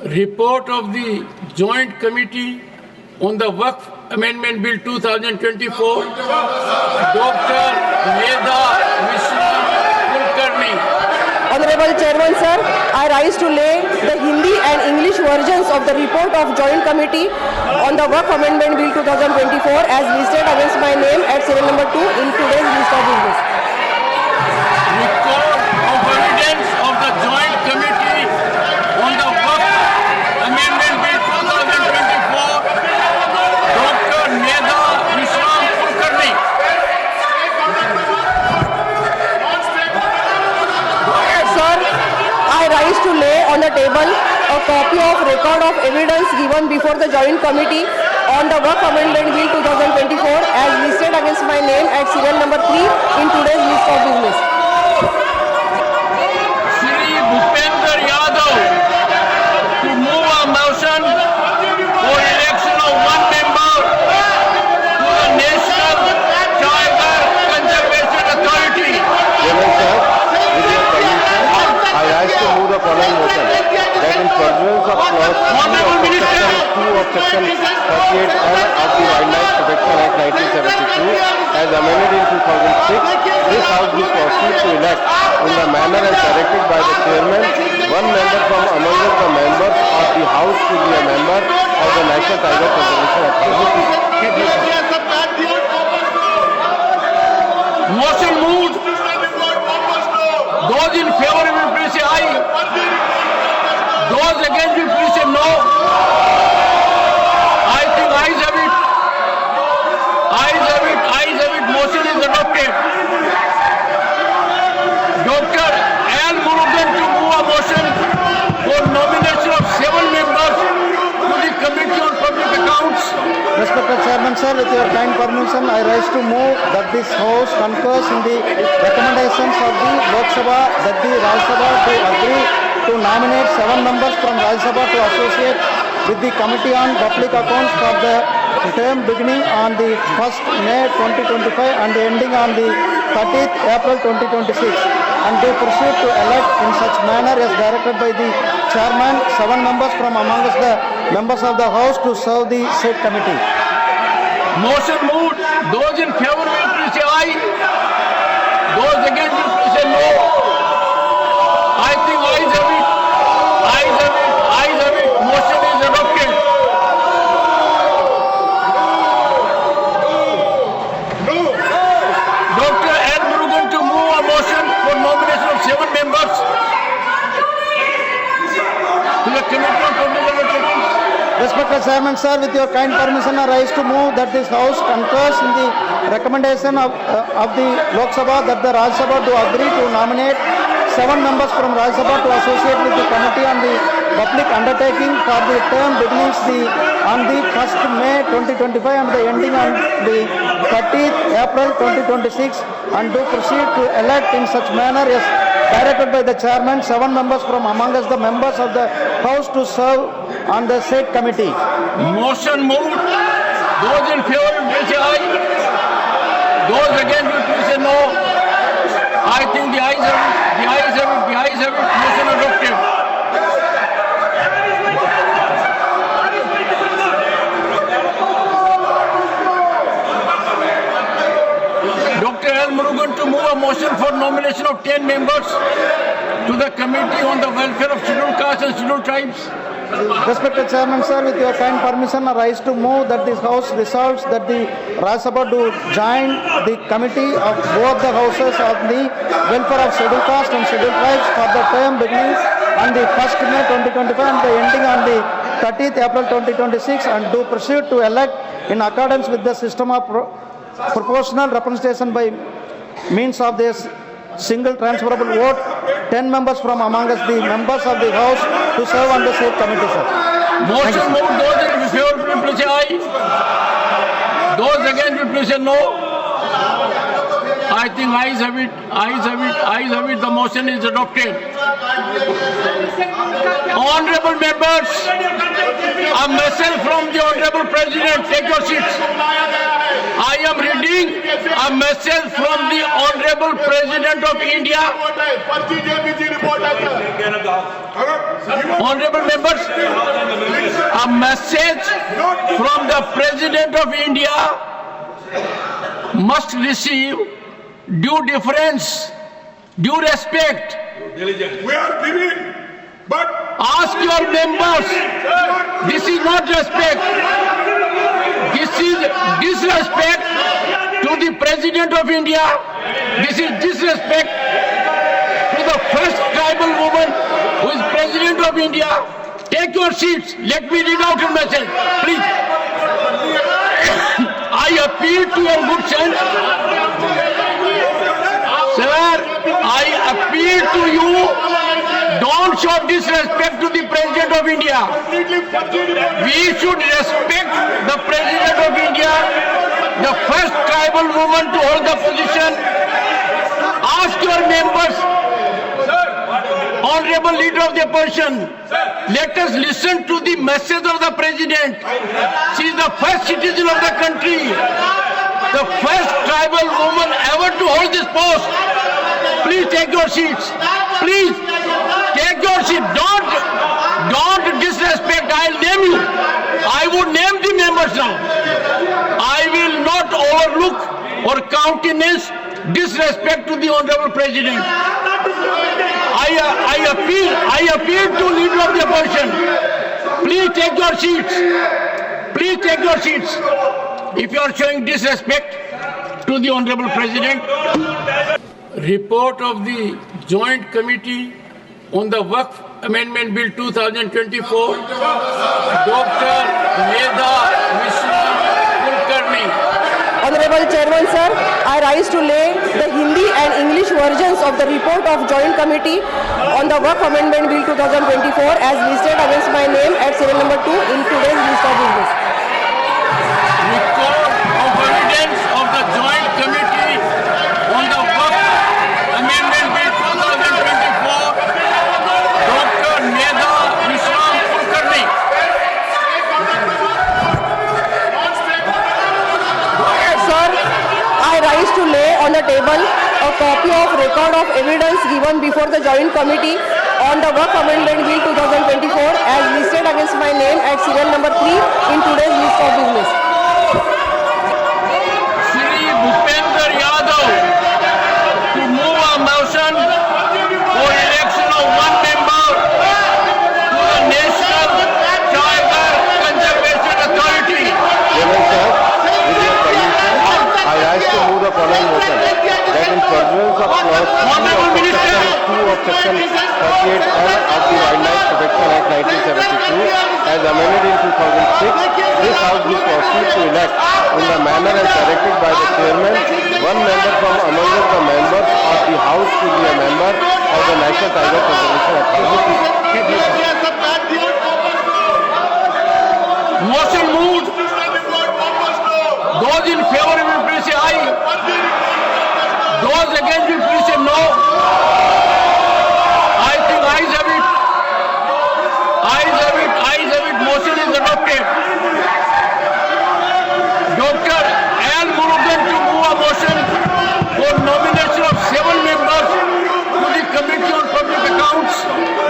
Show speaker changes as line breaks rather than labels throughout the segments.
report of the Joint Committee on the Waqf Amendment Bill 2024, Dr. Medha Mishra Kulkarni.
Honorable Chairman, sir, I rise to lay the Hindi and English versions of the report of Joint Committee on the Waqf Amendment Bill 2024 as listed against my name at serial number 2 in today's list of business.
Record of evidence of the Joint Committee on the Waqf Amendment Bill 2024, Dr. Medha Mishra Kulkarni.
Sir, I rise to lay on the table a copy of record of evidence given before the Joint Committee on the Waqf Amendment Bill 2024 as listed against my name at serial number 3 in today's list of business.
Shri Bhupendra Yadav to move a motion for election of one member to the National Tiger Conservation Authority.
Chairman sir, with your permission, I rise to move the following motion. That in pursuance of clause 2 of section 38L of the Wildlife Protection Act 1972 as amended in 2006, this House will proceed to elect in the manner as directed by the Chairman one member from among the members of the House to be a member of the National Tiger Conservation Authority.
Motion moved. Those in favor will please say aye. Those against will please say no. I think ayes have it. Ayes have it. Ayes have it. Motion is adopted. Dr. L. Murugan to move a motion for nomination of 7 members to the Committee on Public Accounts.
Respected Chairman sir, with your kind permission, I rise to move that this House concurs in the recommendations of the Lok Sabha that the Rajya Sabha to agree to nominate 7 members from Rajya Sabha to associate with the Committee on Public Accounts for the term beginning on the 1st May 2025 and ending on the 30th April 2026 and to proceed to elect in such manner as directed by the Chairman 7 members from amongst the members of the House to serve the said committee.
Motion moved. Those in favor will please say aye. Those against will please say no. I think ayes have it. Ayes have it. Ayes have it. Motion is adopted. Dr. L. Murugan to move a motion for nomination of 7 members to the Committee on Public Accounts.
Respected Chairman sir, with your kind permission, I rise to move that this House concurs in the recommendation of the Lok Sabha that the Rajya Sabha to agree to nominate 7 members from Rajya Sabha to associate with the Committee on the Public Undertaking for the term beginnings on the 1st May 2025 and the ending on the 30th April 2026 and to proceed to elect in such manner as directed by the Chairman 7 members from among us the members of the House to serve on the said committee.
Motion moved. Those in favor will say aye. Those against will please say no. I think the ayes have it. The ayes have it. The ayes have it. Motion adopted. Dr. L. Murugan to move a motion for nomination of 10 members to the Committee on the Welfare of Scheduled Castes and Scheduled Tribes.
Respected Chairman sir, with your kind permission, I rise to move that this House resolves that the Rajya Sabha to join the committee of both the houses of the Welfare of Scheduled Castes and Scheduled Tribes for the term beginning on the 1st May 2025 and the ending on the 30th April 2026 and to proceed to elect in accordance with the system of proportional representation by means of this single transferable vote 10 members from among us the members of the House to serve on the said committee, sir.
Motion moved. Those in favor will please say aye. Those against will please say no. I think ayes have it. Ayes have it. Ayes have it. The motion is adopted. Honorable members, a message from the Honorable President. Take your seats. I am reading a message from the Honorable President of India. Honorable members, a message from the President of India must receive due deference, due respect.
We are giving, but
Ask your members. This is not respect. This is disrespect to the President of India. This is disrespect to the first tribal woman who is President of India. Take your seats. Let me read out your message, please. I appeal to your good sense. Sir, I appeal to you. Don't show disrespect to the President of India. We should respect the President of India, the first tribal woman to hold the position. Ask your members, Honorable Leader of the Opposition, let us listen to the message of the President. She is the first citizen of the country, the first tribal woman ever to hold this post. Please take your seats. Please take your seat. Don't disrespect. I'll name you. I would name the members now. I will not overlook or countenance disrespect to the Honorable President. I appeal to Leader of the Opposition. Please take your seats. Please take your seats. If you are showing disrespect to the Honorable President. Report of the Joint Committee on the Waqf Amendment Bill 2024, Dr. Medha Mishra Kulkarni.
Honorable Chairman, sir, I rise to lay the Hindi and English versions of the report of Joint Committee on the Waqf Amendment Bill 2024 as listed against my name at serial number 2 in today's list of business.
Report of evidence of the Joint Committee on the Waqf Amendment Bill 2024, Dr. Medha Mishra Kulkarni.
Sir, I rise to lay on the table a copy of record of evidence given before the Joint Committee on the Waqf Amendment Bill 2024 as listed against my name at serial number 3 in today's list of business.
Shri Bhupendra Yadav to move a motion for election of one member to the National Tiger Conservation Authority.
Chairman sir, with your permission, I rise to move the following motion. That in pursuance of clause 2 of section 38L of the Wildlife Protection Act 1972 as amended in 2006, this House will proceed to elect in the manner as directed by the Chairman, one member from among the members of the House to be a member of the National Tiger Conservation Authority.
Motion moved. Those in favor will please say aye. Those against will please say no. I think ayes have it. Ayes have it. Ayes have it. Motion is adopted. Dr. L. Murugan to move a motion for nomination of 7 members to the Committee on Public Accounts.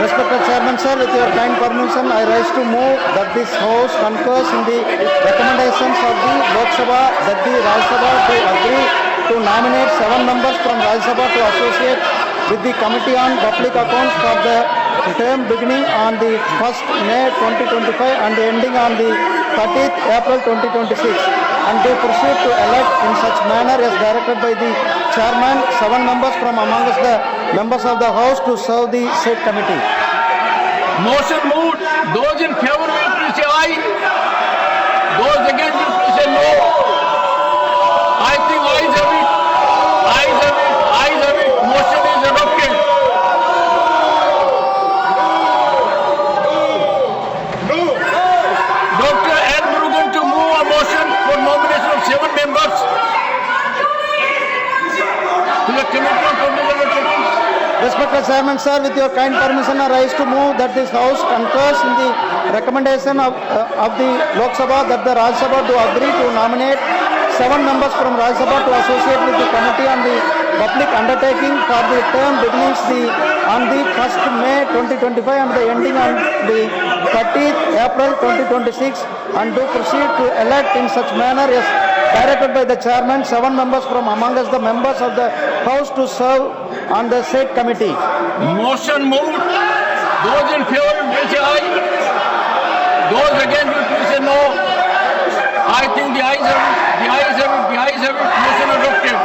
Respected Chairman, sir, with your kind permission, I rise to move that this House concurs in the recommendations of the Lok Sabha that the Rajya Sabha to agree to nominate 7 members from Rajya Sabha to associate with the Committee on Public Accounts for the term beginning on the 1st May 2025 and ending on the 30th April 2026, and they proceed to elect in such manner as directed by the Chairman 7 members from amongst the members of the House to serve the said committee.
Motion moved. Those in favor will please say aye. Those against will please say no. I think ayes have it. Ayes have it. Ayes have it. Motion is adopted. Dr. L. Murugan to move a motion for nomination of 7 members to the Committee on Public Accounts.
Respected Chairman, sir, with your kind permission, I rise to move that this House concurs in the recommendation of the Lok Sabha that the Rajya Sabha to agree to nominate 7 members from Rajya Sabha to associate with the Committee on the Public Undertaking for the term beginning on the 1st May 2025 and the ending on the 30th April 2026, and to proceed to elect in such manner as directed by the chairman 7 members from among us the members of the House to serve on the said committee.
Motion moved. Those in favor will say aye. Those against will say no. I think the ayes have it. The ayes have it. The ayes have it. Motion adopted.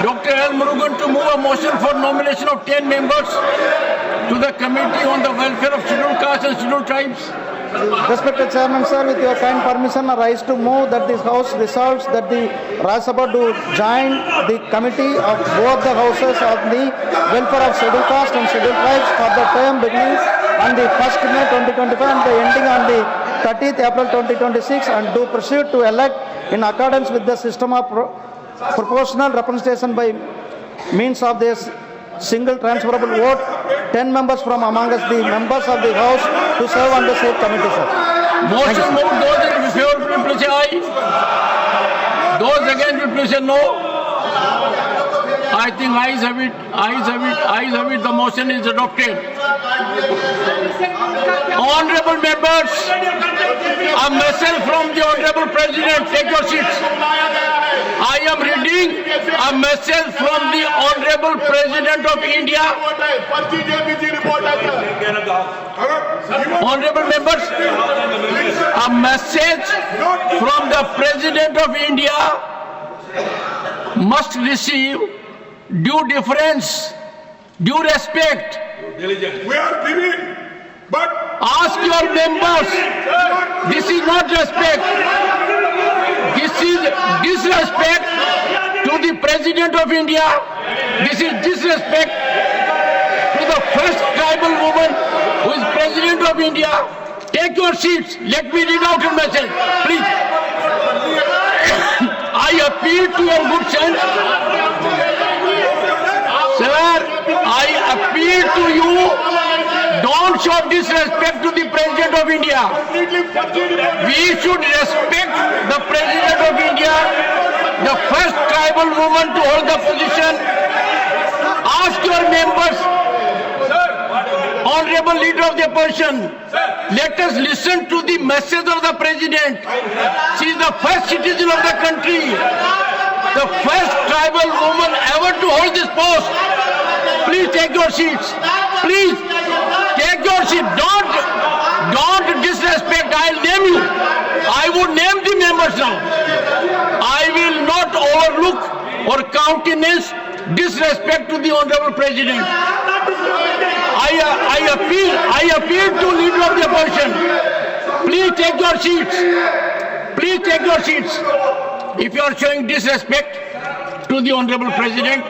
Dr. L. Murugan to move a motion for nomination of 10 members to the Committee on the Welfare of Scheduled Castes and Scheduled Tribes.
Respected Chairman, sir, with your kind permission, I rise to move that this House resolves that the Rajya Sabha to join the committee of both the houses of the welfare of scheduled caste and scheduled tribes for the term beginning on the 1st May 2025 and the ending on the 30th April 2026, and to proceed to elect in accordance with the system of proportional representation by means of this single transferable vote, 10 members from among us, the members of the House, to serve on the said committee, sir.
Motion moved. Those in favor will please say aye. Those against will please say no. I think ayes have it. Ayes have it. Ayes have it. The motion is adopted. Honorable members, a message from the Honorable President. Take your seats. I am reading a message from the Honorable President of India. Honorable members, a message from the President of India must receive due deference, due respect.
We are living, but
Ask your members. This is not respect. This is disrespect to the President of India. This is disrespect to the first tribal woman who is President of India. Take your seats. Let me read out your message, please. I appeal to your good sense. Sir, I appeal to you. Don't show disrespect to the President of India. We should respect the President of India, the first tribal woman to hold the position. Ask your members, Honorable Leader of the Opposition, let us listen to the message of the President. She is the first citizen of the country, the first tribal woman ever to hold this post. Please take your seats. Please take your seat. Don't disrespect. I'll name you. I would name the members now. I will not overlook or countenance disrespect to the Honorable President. I appeal to Leader of the Opposition. Please take your seats. Please take your seats. If you are showing disrespect to the Honorable President,